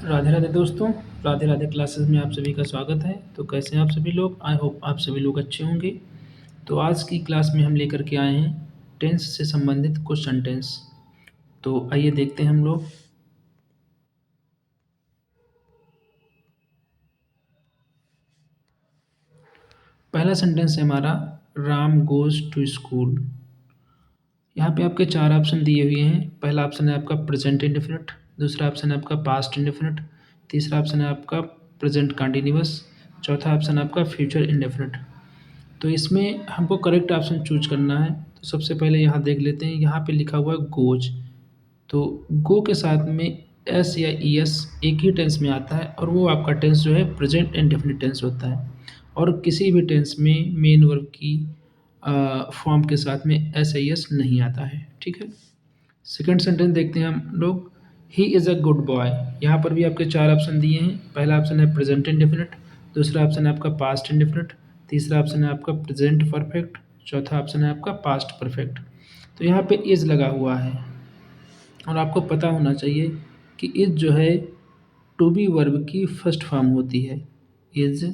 राधे राधे दोस्तों। राधे राधे क्लासेस में आप सभी का स्वागत है। तो कैसे हैं आप सभी लोग? आई होप आप सभी लोग अच्छे होंगे। तो आज की क्लास में हम लेकर के आए हैं टेंस से संबंधित कुछ सेंटेंस। तो आइए देखते हैं हम लोग। पहला सेंटेंस है हमारा, राम गोज टू स्कूल। यहाँ पे आपके चार ऑप्शन दिए हुए हैं। पहला ऑप्शन है आपका प्रेजेंट इंडेफिनिट, दूसरा ऑप्शन है आपका पास्ट इंडेफिनिट, तीसरा ऑप्शन है आपका प्रेजेंट कंटिन्यूअस, चौथा ऑप्शन है आपका फ्यूचर इंडेफिनिट। तो इसमें हमको करेक्ट ऑप्शन चूज करना है। तो सबसे पहले यहाँ देख लेते हैं, यहाँ पे लिखा हुआ है गोज। तो गो के साथ में एस या ई एस एक ही टेंस में आता है और वो आपका टेंस जो है प्रेजेंट इंडेफिनिट टेंस होता है। और किसी भी टेंस में मेन वर्ब की फॉर्म के साथ में एस आई एस नहीं आता है। ठीक है। सेकंड सेंटेंस देखते हैं हम लोग, he is a good boy. यहाँ पर भी आपके चार ऑप्शन दिए हैं। पहला ऑप्शन है प्रेजेंट इंडेफिनिट, दूसरा ऑप्शन है आपका पास्ट इंडेफिनिट, तीसरा ऑप्शन है आपका प्रेजेंट परफेक्ट, चौथा ऑप्शन है आपका पास्ट परफेक्ट। तो यहाँ पे इज़ लगा हुआ है और आपको पता होना चाहिए कि इज़ जो है टू बी वर्ब की फर्स्ट फॉर्म होती है। Is,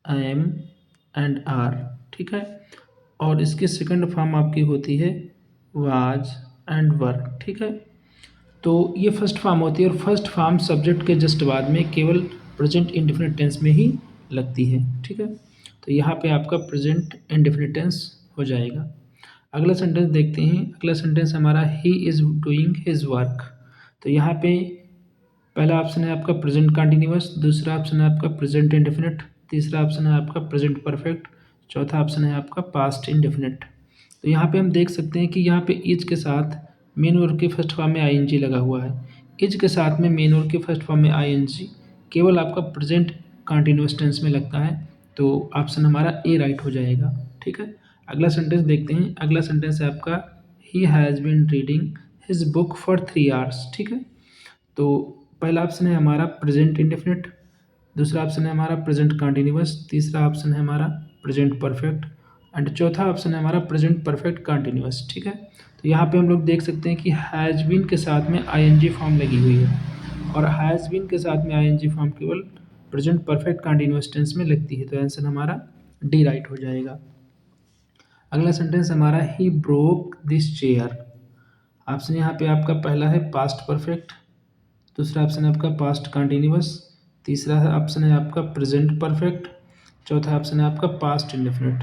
am and are. ठीक है। और इसकी सेकंड फॉर्म आपकी होती है वाज एंड वर। ठीक है। तो ये फर्स्ट फॉर्म होती है और फर्स्ट फॉर्म सब्जेक्ट के जस्ट बाद में केवल प्रेजेंट इंडेफिनिट टेंस में ही लगती है। ठीक है। तो यहाँ पे आपका प्रेजेंट इंडेफिनिट टेंस हो जाएगा। अगला सेंटेंस देखते हैं। अगला सेंटेंस हमारा, he is doing his work. तो यहाँ पे पहला ऑप्शन है आपका प्रेजेंट कंटिन्यूअस, दूसरा ऑप्शन है आपका प्रेजेंट इंडेफिनिट, तीसरा ऑप्शन है आपका प्रेजेंट परफेक्ट, चौथा ऑप्शन है आपका पास्ट इंडेफिनिट। तो यहाँ पे हम देख सकते हैं कि यहाँ पे इज के साथ मेन वर्ब के फर्स्ट फॉर्म में आईएनजी लगा हुआ है। इज के साथ में मेन वर्ब के फर्स्ट फॉर्म में आईएनजी केवल आपका प्रेजेंट कंटिन्यूअस टेंस में लगता है। तो ऑप्शन हमारा ए राइट हो जाएगा। ठीक है। अगला सेंटेंस देखते हैं। अगला सेंटेंस है आपका, he has been reading his book for 3 hours. ठीक है। तो पहला ऑप्शन है हमारा प्रेजेंट इंडेफिनिट, दूसरा ऑप्शन है हमारा प्रेजेंट कंटिन्यूअस, तीसरा ऑप्शन है हमारा प्रेजेंट परफेक्ट एंड चौथा ऑप्शन है हमारा प्रेजेंट परफेक्ट कंटिन्यूअस। ठीक है। तो यहाँ पे हम लोग देख सकते हैं कि हैज़ बीन के साथ में आईएनजी फॉर्म लगी हुई है और हैज़ बीन के साथ में आईएनजी फॉर्म केवल प्रेजेंट परफेक्ट कंटिन्यूअस टेंस में लगती है। तो आंसर हमारा डी राइट हो जाएगा। अगला सेंटेंस हमारा, he broke this chair. Option यहाँ पे आपका पहला है पास्ट परफेक्ट, दूसरा ऑप्शन है आपका पास्ट कंटिन्यूअस, तीसरा ऑप्शन है आपका प्रेजेंट परफेक्ट, चौथा ऑप्शन है आपका पास्ट इंडेफिनिट।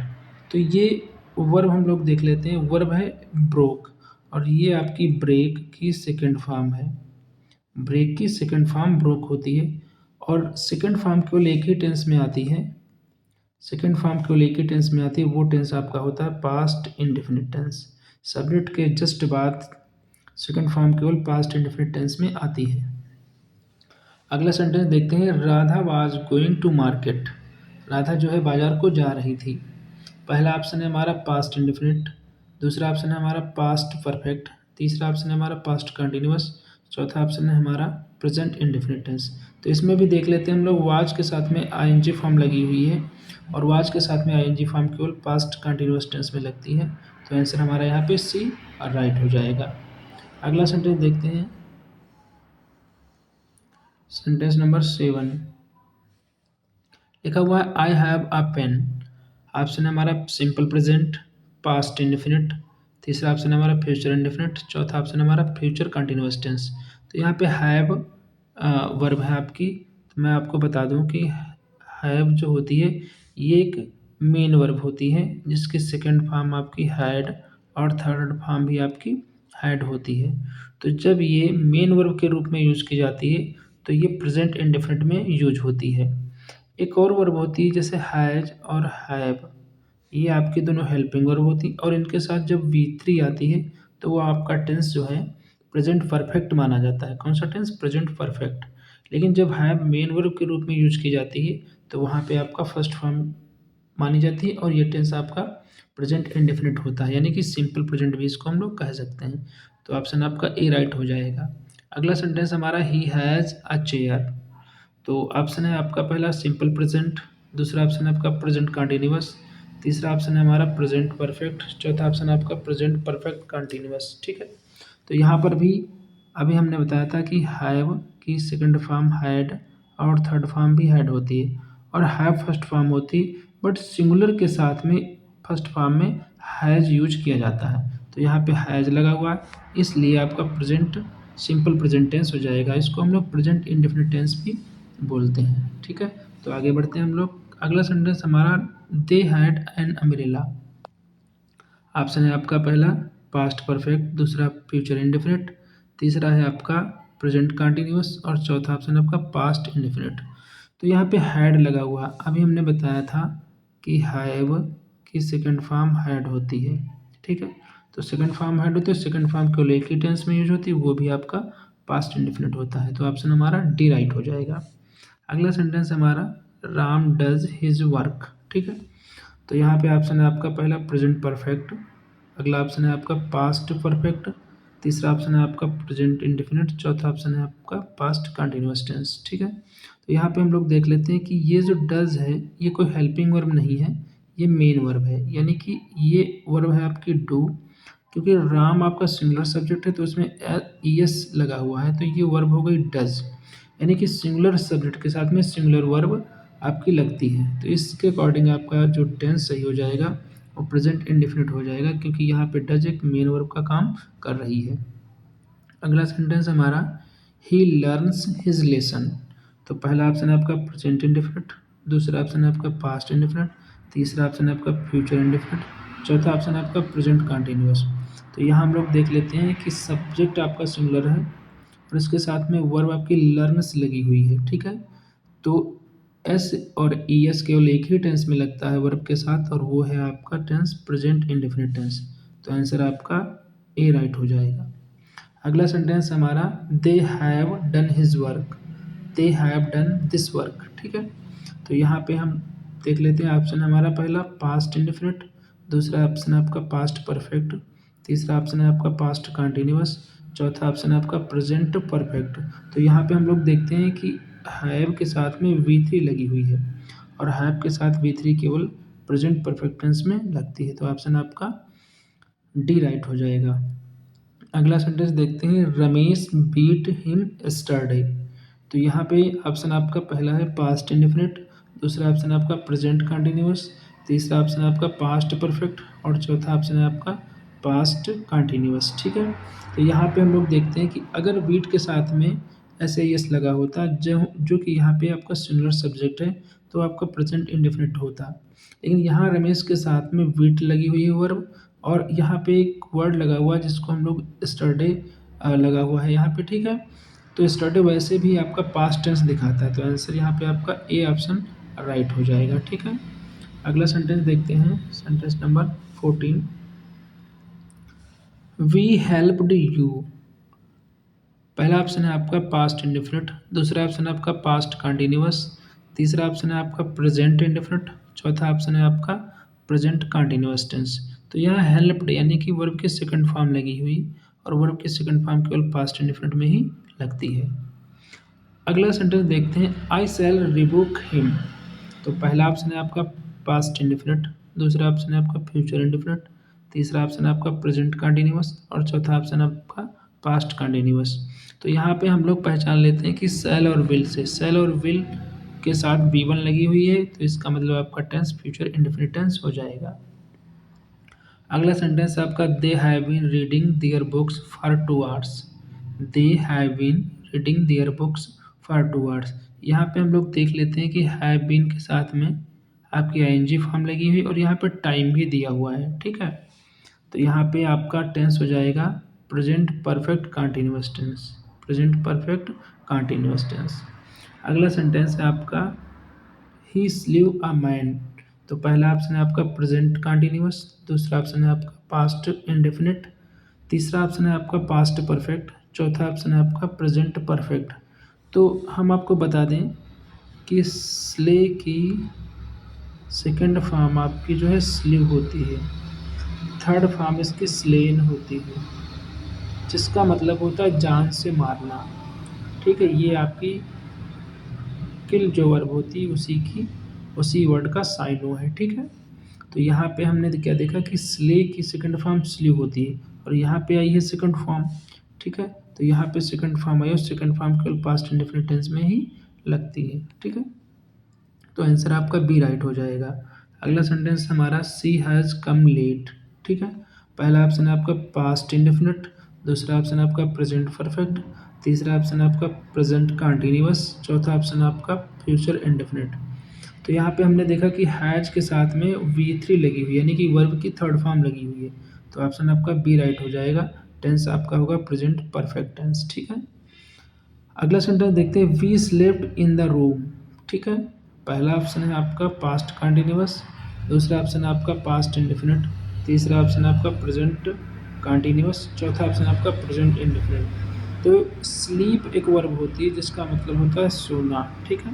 तो ये वर्ब हम लोग देख लेते हैं। वर्ब है ब्रोक और ये आपकी ब्रेक की सेकंड फॉर्म है। ब्रेक की सेकंड फॉर्म ब्रोक होती है और सेकंड फॉर्म केवल एक ही टेंस में आती है। सेकंड फॉर्म केवल एक ही टेंस में आती है, वो टेंस आपका होता है पास्ट इंडेफिनिट टेंस। सब्जेक्ट के जस्ट बाद सेकंड फॉर्म केवल पास्ट इंडेफिनिट टेंस में आती है। अगला सेंटेंस देखते हैं, Radha was going to market. Radha जो है बाजार को जा रही थी। पहला ऑप्शन है हमारा पास्ट इंडेफिनिट, दूसरा ऑप्शन है हमारा पास्ट परफेक्ट, तीसरा ऑप्शन है हमारा पास्ट कंटिन्यूअस, चौथा ऑप्शन है हमारा प्रेजेंट इंडेफिनिट टेंस। तो इसमें भी देख लेते हैं हम लोग, वाज के साथ में आईएनजी फॉर्म लगी हुई है और वाज के साथ में आईएनजी फॉर्म केवल पास्ट कंटिन्यूअस टेंस में लगती है। तो आंसर हमारा यहाँ पे सी राइट हो जाएगा। अगला सेंटेंस देखते हैं, सेंटेंस नंबर 7 लिखा हुआ है, I have a pen. Option है हमारा सिंपल प्रेजेंट, पास्ट इंडेफिनिट, तीसरा ऑप्शन है हमारा फ्यूचर इंडेफिनिट, चौथा ऑप्शन है हमारा फ्यूचर कंटिन्यूअस टेंस। तो यहाँ पे हैव वर्ब है आपकी। तो मैं आपको बता दूं कि हैव जो होती है ये एक मेन वर्ब होती है जिसकी सेकंड फॉर्म आपकी हैड और थर्ड फॉर्म भी आपकी हैड होती है। तो जब ये मेन वर्ब के रूप में यूज की जाती है तो ये प्रेजेंट इंडेफिनिट में यूज होती है। एक और वर्ब होती है जैसे हैज और हैव, ये आपकी दोनों हेल्पिंग वर्ब होती है और इनके साथ जब वी3 आती है तो वो आपका टेंस जो है प्रेजेंट परफेक्ट माना जाता है। कौन सा टेंस? Present perfect. लेकिन जब हैव मेन वर्ब के रूप में यूज की जाती है तो वहाँ पे आपका फर्स्ट फॉर्म मानी जाती है और ये टेंस आपका प्रेजेंट इंडेफिनिट होता है, यानी कि सिंपल प्रेजेंट भी इसको हम लोग कह सकते हैं। तो ऑप्शन आपका ए राइट हो जाएगा। अगला सेंटेंस हमारा, ही हैज़ अ चेयर। तो ऑप्शन है आपका पहला सिंपल प्रेजेंट, दूसरा ऑप्शन है आपका प्रेजेंट कंटिन्यूअस, तीसरा ऑप्शन है हमारा प्रेजेंट परफेक्ट, चौथा ऑप्शन है आपका प्रेजेंट परफेक्ट कंटिन्यूअस। ठीक है। तो यहाँ पर भी अभी हमने बताया था कि हैव की सेकंड फॉर्म हैड और थर्ड फॉर्म भी हैड होती है, और हैव फर्स्ट फॉर्म होती है, बट सिंगुलर के साथ में फर्स्ट फॉर्म में हैज़ यूज किया जाता है। तो यहाँ पे हैज़ लगा हुआ है, इसलिए आपका प्रेजेंट सिंपल प्रेजेंट टेंस हो जाएगा। इसको हम लोग प्रेजेंट इंडेफिनिट टेंस भी बोलते हैं। ठीक है, तो आगे बढ़ते हैं हम लोग। अगला सेंटेंस हमारा they had an umbrella. Option है आपका पहला पास्ट परफेक्ट, दूसरा फ्यूचर इंडेफिनिट, तीसरा है आपका प्रेजेंट कंटिन्यूअस और चौथा ऑप्शन है आपका पास्ट इंडेफिनिट। तो यहाँ पे हैड लगा हुआ, अभी हमने बताया था कि हैव की सेकंड फॉर्म हैड होती है। ठीक है, तो सेकंड फॉर्म हैड होती है, सेकंड फॉर्म केवल एक ही टेंस में यूज होती है, वो भी आपका पास्ट इंडेफिनिट होता है। तो ऑप्शन हमारा डी राइट हो जाएगा। अगला सेंटेंस हमारा राम डज हिज वर्क। ठीक है, तो यहाँ पे ऑप्शन है आपका पहला प्रेजेंट परफेक्ट, अगला ऑप्शन है आपका पास्ट परफेक्ट, तीसरा ऑप्शन है आपका प्रेजेंट इंडेफिनिट, चौथा ऑप्शन है आपका पास्ट कंटिन्यूअस टेंस। ठीक है, तो यहाँ पे हम लोग देख लेते हैं कि ये जो डज है ये कोई हेल्पिंग वर्ब नहीं है, ये मेन वर्ब है, यानी कि ये वर्ब है आपकी डू। क्योंकि राम आपका सिंगुलर सब्जेक्ट है तो उसमें एस लगा हुआ है, तो ये वर्ब हो गई डज, यानी कि सिंगुलर सब्जेक्ट के साथ में सिंगुलर वर्ब आपकी लगती है। तो इसके अकॉर्डिंग आपका जो टेंस सही हो जाएगा वो प्रेजेंट इंडेफिनिट हो जाएगा, क्योंकि यहाँ पे डज एक मेन वर्ब का काम कर रही है। अगला सेंटेंस हमारा ही लर्न्स हिज लेसन। तो पहला ऑप्शन है आपका प्रेजेंट इंडेफिनिट, दूसरा ऑप्शन है आपका पास्ट इंडेफिनिट, तीसरा ऑप्शन है आपका फ्यूचर इंडेफिनिट, चौथा ऑप्शन है आपका प्रेजेंट कंटिन्यूअस। तो यहाँ हम लोग देख लेते हैं कि सब्जेक्ट आपका सिंगुलर है और इसके साथ में वर्ब आपकी लर्न्स लगी हुई है। ठीक है, तो एस और ई एस केवल एक ही टेंस में लगता है वर्ब के साथ, और वो है आपका टेंस प्रेजेंट इंडेफिनिट टेंस। तो आंसर आपका ए राइट हो जाएगा। अगला सेंटेंस हमारा they have done his work, they have done this work. ठीक है, तो यहाँ पे हम देख लेते हैं ऑप्शन हमारा पहला पास्ट इंडेफिनिट, दूसरा ऑप्शन है आपका पास्ट परफेक्ट, तीसरा ऑप्शन है आपका पास्ट कंटिन्यूअस, चौथा ऑप्शन है आपका प्रेजेंट परफेक्ट। तो यहाँ पे हम लोग देखते हैं कि हैव के साथ में V3 लगी हुई है, और हैव के साथ V3 केवल प्रेजेंट परफेक्ट टेंस में लगती है। तो ऑप्शन आपका डी राइट हो जाएगा। अगला सेंटेंस देखते हैं रमेश बीट हिम यस्टरडे। तो यहाँ पे ऑप्शन आपका पहला है पास्ट इंडेफिनिट, दूसरा ऑप्शन है आपका प्रेजेंट कंटिन्यूअस, तीसरा ऑप्शन है आपका पास्ट परफेक्ट और चौथा ऑप्शन है आपका पास्ट कंटिन्यूअस। ठीक है, तो यहाँ पे हम लोग देखते हैं कि अगर बीट के साथ में ऐसे यस लगा होता जो कि यहाँ पे आपका सिंगुलर सब्जेक्ट है तो आपका प्रेजेंट इंडेफिनिट होता, लेकिन यहाँ रमेश के साथ में बीट लगी हुई है वर्ब, और यहाँ पे एक वर्ड लगा हुआ है जिसको हम लोग यस्टरडे लगा हुआ है यहाँ पे। ठीक है, तो यस्टरडे वैसे भी आपका पास्ट टेंस दिखाता है, तो आंसर यहाँ पे आपका ए ऑप्शन राइट हो जाएगा। ठीक है, अगला सेंटेंस देखते हैं, sentence number 14 we helped you. पहला ऑप्शन है आपका पास्ट इंडेफिनिट, दूसरा ऑप्शन है आपका पास्ट कंटिन्यूअस, तीसरा ऑप्शन है आपका प्रेजेंट इंडेफिनिट, चौथा ऑप्शन है आपका प्रेजेंट कंटिन्यूअस टेंस। तो यहाँ हेल्प्ड यानी कि वर्ब की सेकंड फॉर्म लगी हुई, और वर्ब की सेकंड फॉर्म केवल पास्ट इंडेफिनिट में ही लगती है। अगला सेंटेंस देखते हैं आई शैल रिबुक हिम। तो पहला ऑप्शन है आपका पास्ट इंडेफिनिट, दूसरा ऑप्शन है आपका फ्यूचर इंडेफिनिट, तीसरा ऑप्शन है आपका प्रेजेंट कंटिन्यूअस और चौथा ऑप्शन है आपका पास्ट कंटिन्यूअस। तो यहाँ पे हम लोग पहचान लेते हैं कि शैल और विल से, शैल और विल के साथ V1 लगी हुई है, तो इसका मतलब आपका टेंस फ्यूचर इंडेफिनिट टेंस हो जाएगा। अगला सेंटेंस आपका they have been reading their books for 2 hours. They have been reading their books for 2 hours. यहाँ पे हम लोग देख लेते हैं कि हैव बीन के साथ में आपकी ING फॉर्म लगी हुई और यहाँ पे टाइम भी दिया हुआ है। ठीक है, तो यहाँ पे आपका टेंस हो जाएगा present perfect continuous tense, present perfect continuous tense. अगला सेंटेंस है आपका ही स्लीव अ मैन। तो पहला ऑप्शन है आपका प्रेजेंट कंटिन्यूअस, दूसरा ऑप्शन है आपका पास्ट इंडेफिनिट, तीसरा ऑप्शन है आपका पास्ट परफेक्ट, चौथा ऑप्शन है आपका प्रेजेंट परफेक्ट। तो हम आपको बता दें कि स्ले की सेकंड फॉर्म आपकी जो है स्लीव होती है, थर्ड फॉर्म इसकी स्लेन होती है, जिसका मतलब होता है जान से मारना। ठीक है, ये आपकी किल जो वर्ब होती है उसी वर्ड का साइनो है। ठीक है, तो यहाँ पे हमने क्या देखा कि स्ले की सेकंड फॉर्म स्लीव होती है और यहाँ पे आई है सेकंड फॉर्म। ठीक है, तो यहाँ पे सेकंड फॉर्म आई और सेकंड फॉर्म केवल पास्ट इंडेफिनिट टेंस में ही लगती है। ठीक है, तो आंसर आपका बी राइट हो जाएगा। अगला सेंटेंस हमारा सी हैज़ कम लेट। ठीक है, पहला ऑप्शन है आपका पास्ट इंडेफिनिट, दूसरा ऑप्शन है आपका प्रेजेंट परफेक्ट, तीसरा ऑप्शन है आपका प्रेजेंट कंटिन्यूअस, चौथा ऑप्शन है आपका फ्यूचर इंडेफिनिट। तो यहाँ पे हमने देखा कि हैज के साथ में V3 लगी हुई है, यानी कि वर्ब की थर्ड फॉर्म लगी हुई है, तो ऑप्शन आपका बी राइट हो जाएगा। टेंस आपका होगा प्रेजेंट परफेक्ट टेंस। ठीक है, अगला सेंटेंस देखते हैं, we slept in the room. ठीक है, पहला ऑप्शन है आपका पास्ट कंटिन्यूअस, दूसरा ऑप्शन है आपका पास्ट इंडेफिनिट, तीसरा ऑप्शन है आपका प्रेजेंट कंटिन्यूअस, चौथा ऑप्शन है आपका प्रेजेंट इंडेफिनिट। तो स्लीप एक वर्ब होती है जिसका मतलब होता है सोना। ठीक है,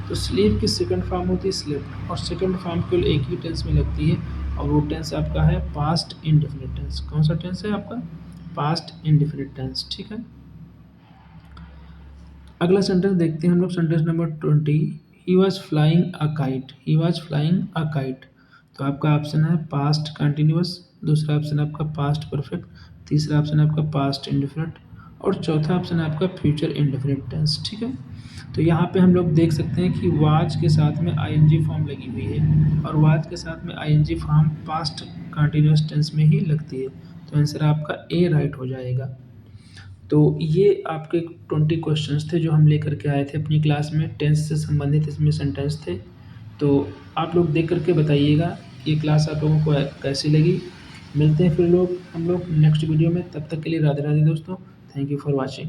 तो स्लीप की सेकंड फॉर्म होती है स्लेप्ट, और सेकंड फॉर्म केवल एक ही टेंस में लगती है, और वो टेंस आपका है पास्ट इंडेफिनिट टेंस। कौन सा टेंस है आपका? Past indefinite tense. ठीक है, अगला सेंटेंस देखते हैं हम लोग, sentence number 20, he was flying a kite. He was flying a kite, तो आपका ऑप्शन है पास्ट कंटिन्यूअस, दूसरा ऑप्शन है आपका पास्ट परफेक्ट, तीसरा ऑप्शन है आपका पास्ट इंडेफिनिट, और चौथा ऑप्शन है आपका फ्यूचर इंडेफिनिट टेंस। ठीक है, तो यहाँ पे हम लोग देख सकते हैं कि वाज के साथ में आईएनजी फॉर्म लगी हुई है, और वाज के साथ में ING form past continuous tense में ही लगती है, तो आंसर आपका ए राइट हो जाएगा। तो ये आपके 20 क्वेश्चंस थे जो हम लेकर के आए थे अपनी क्लास में, टेंस से संबंधित इसमें सेंटेंस थे। तो आप लोग देख करके बताइएगा ये क्लास आप लोगों को कैसी लगी। मिलते हैं फिर हम लोग नेक्स्ट वीडियो में, तब तक के लिए राधे राधे दोस्तों। Thank you for watching.